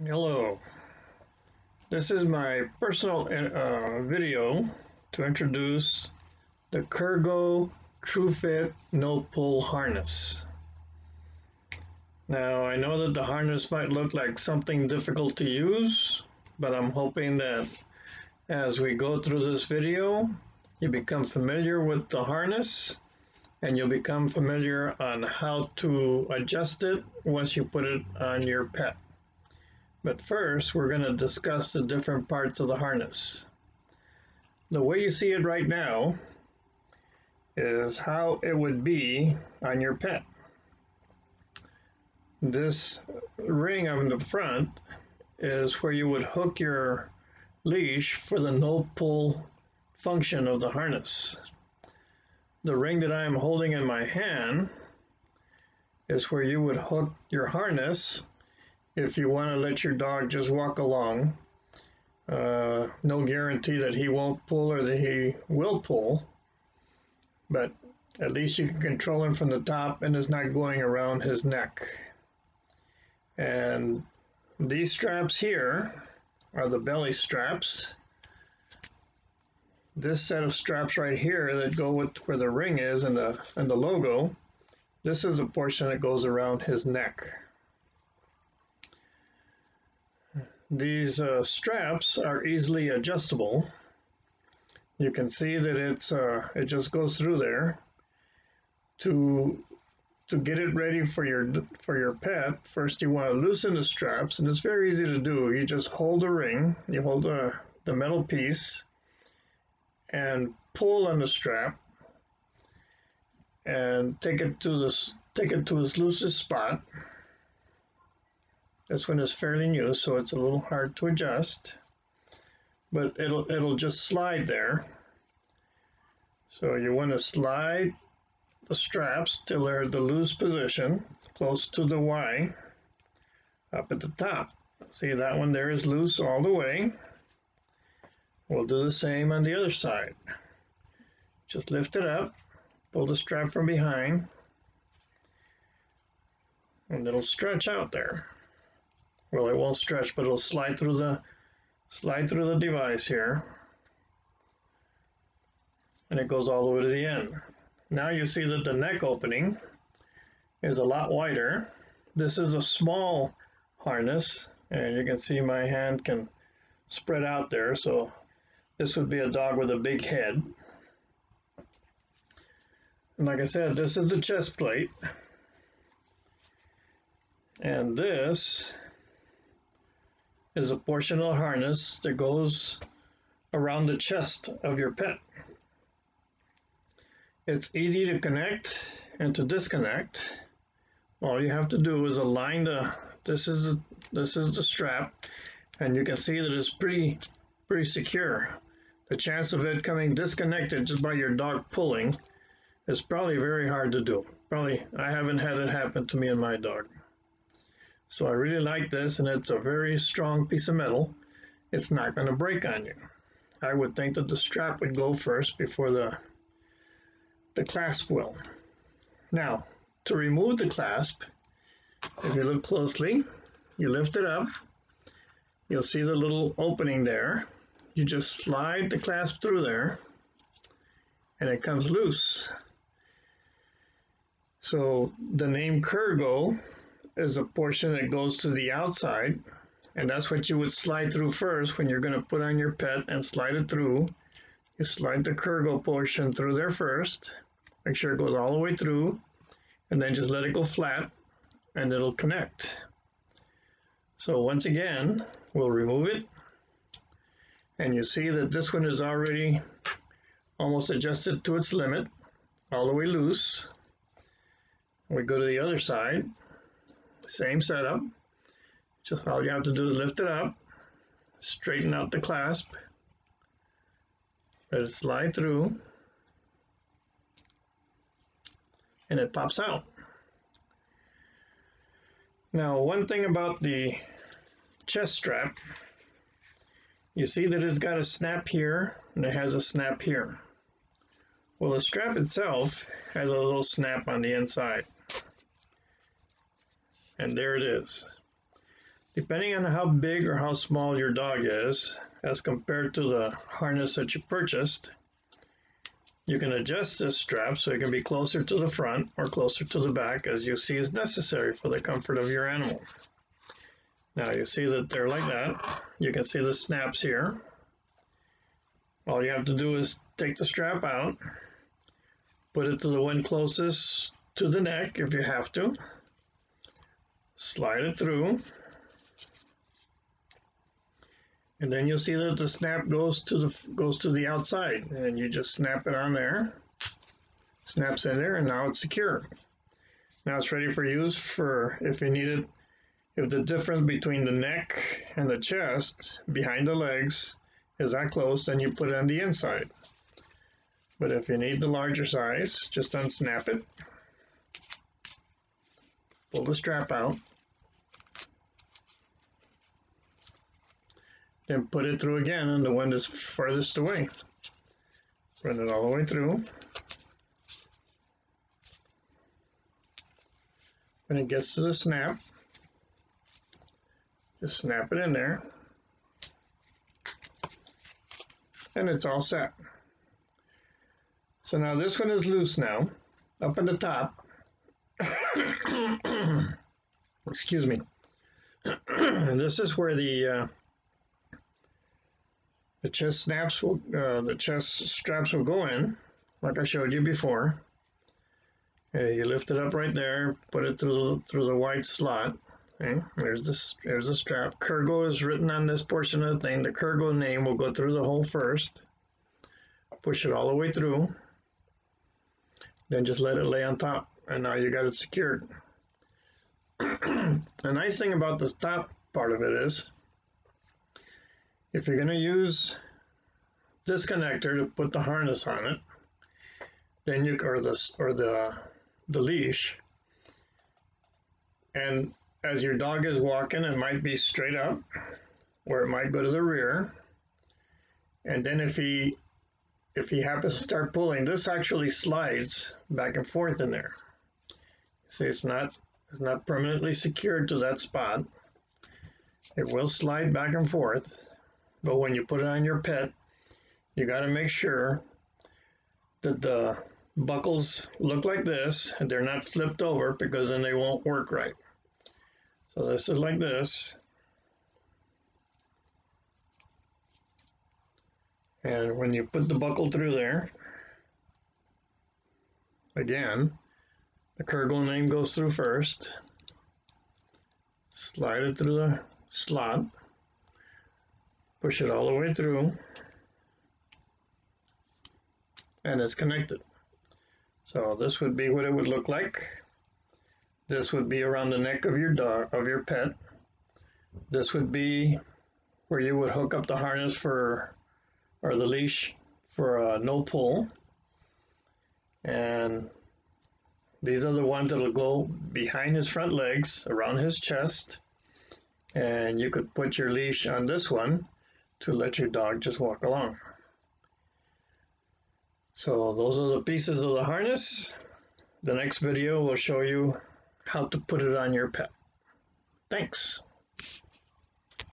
Hello, this is my personal video to introduce the Kurgo True Fit No Pull Harness. Now I know that the harness might look like something difficult to use, but I'm hoping that as we go through this video you become familiar with the harness and you'll become familiar on how to adjust it once you put it on your pet. But first, we're going to discuss the different parts of the harness. The way you see it right now is how it would be on your pet. This ring on the front is where you would hook your leash for the no-pull function of the harness. The ring that I am holding in my hand is where you would hook your harness if you want to let your dog just walk along. No guarantee that he won't pull or that he will pull, but at least you can control him from the top and it's not going around his neck. And these straps here are the belly straps. This set of straps right here that go with where the ring is and the logo, this is the portion that goes around his neck. These straps are easily adjustable. You can see that it just goes through there. To get it ready for your pet, first you want to loosen the straps, and it's very easy to do. You just hold the ring, you hold the metal piece, and pull on the strap, and take it to its loosest spot. This one is fairly new, so it's a little hard to adjust, but it'll just slide there. So you want to slide the straps till they're at the loose position, close to the Y, up at the top. See, that one there is loose all the way. We'll do the same on the other side. Just lift it up, pull the strap from behind, and it'll stretch out there. Well, it won't stretch, but it'll slide through the device here, and it goes all the way to the end. Now you see that the neck opening is a lot wider. This is a small harness, and you can see my hand can spread out there, so this would be a dog with a big head. And like I said, this is the chest plate, and this is a portion of the harness that goes around the chest of your pet. It's easy to connect and to disconnect. All you have to do is align this is the strap, and you can see that it's pretty secure. The chance of it coming disconnected just by your dog pulling is probably very hard to do. I haven't had it happen to me and my dog. So I really like this, and it's a very strong piece of metal. It's not going to break on you. I would think that the strap would go first before the clasp will. Now, to remove the clasp, if you look closely, you lift it up, you'll see the little opening there. You just slide the clasp through there, and it comes loose. So the name Kurgo is a portion that goes to the outside, and that's what you would slide through first when you're going to put on your pet and slide it through. You slide the Kurgo portion through there first, make sure it goes all the way through, and then just let it go flat and it'll connect. So once again, we'll remove it, and you see that this one is already almost adjusted to its limit, all the way loose. We go to the other side. Same setup, just all you have to do is lift it up, straighten out the clasp, let it slide through, and it pops out. Now, one thing about the chest strap, you see that it's got a snap here and it has a snap here. Well, the strap itself has a little snap on the inside. And there it is. Depending on how big or how small your dog is, as compared to the harness that you purchased, you can adjust this strap so it can be closer to the front or closer to the back as you see is necessary for the comfort of your animal. Now you see that they're like that. You can see the snaps here. All you have to do is take the strap out, put it to the one closest to the neck if you have to, slide it through, and then you'll see that the snap goes to the outside, and you just snap it on there. Snaps in there, and now it's secure. Now it's ready for use for if you need it. If the difference between the neck and the chest behind the legs is that close, then you put it on the inside. But if you need the larger size, just unsnap it, pull the strap out, then put it through again on the one that's farthest away. Run it all the way through. When it gets to the snap, just snap it in there, and it's all set. So now this one is loose now, up in the top. Excuse me. This is where the chest straps will go in, like I showed you before. You lift it up right there, put it through the wide slot. Okay, there's the strap. Kurgo is written on this portion of the thing. The Kurgo name will go through the hole first. Push it all the way through. Then just let it lay on top, and now you got it secured. The nice thing about this top part of it is, if you're going to use this connector to put the harness on it, then you or the leash, and as your dog is walking, it might be straight up, or it might go to the rear, and then if he happens to start pulling, this actually slides back and forth in there. See, it's not permanently secured to that spot. It will slide back and forth, but when you put it on your pet, you got to make sure that the buckles look like this and they're not flipped over, because then they won't work right. So this is like this. And when you put the buckle through there, again, the Kurgo name goes through first. Slide it through the slot. Push it all the way through. And it's connected. So this would be what it would look like. This would be around the neck of your dog, of your pet. This would be where you would hook up the harness or the leash for a no pull. And these are the ones that will go behind his front legs, around his chest. And you could put your leash on this one to let your dog just walk along. So those are the pieces of the harness. The next video will show you how to put it on your pet. Thanks.